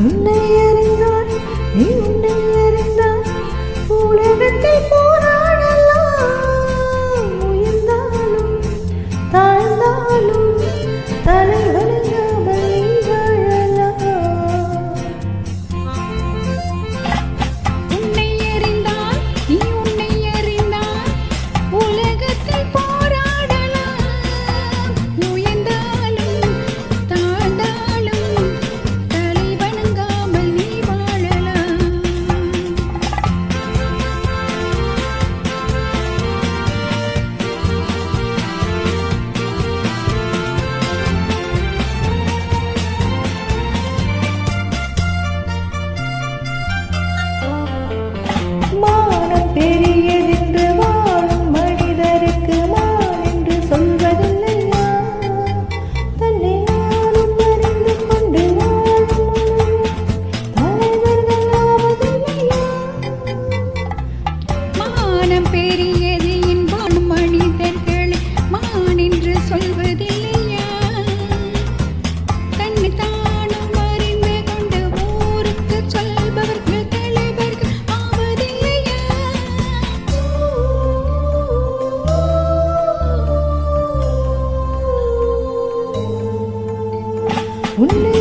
உன்னை அறிந்தால் நீ உன்னை அறிந்தால் உலகத்தில் போராடலாம். உயர்ந்தாலும் தாழ்ந்தாலும் தலை வணங்காமல் நீ வாழலாம். உன்னை அறிந்தால் நீ உன்னை அறிந்தால் உலகத்தில் போராடலாம். உயர்ந்தாலும் தாழ்ந்தாலும் தலை வணங்காமல் நீ வாழலாம். மானம் பெரியதென்று வாழும் மனிதருக்கு மான் என்று சொல்வதில்லையா? தன்னை நானும் அறிந்து கொண்டு வாழும் தலைவர்கள் ஆவதில்லையா? மானம் பெரியது என்பான் மனிதர்களே மான் என்று சொல்வதில்லையா? தன்னை தானும் அறிந்து கொண்டு ஊருக்கு சொல்பவர்கள் தலைவர்கள் ஆவதில்லையா? உன்னை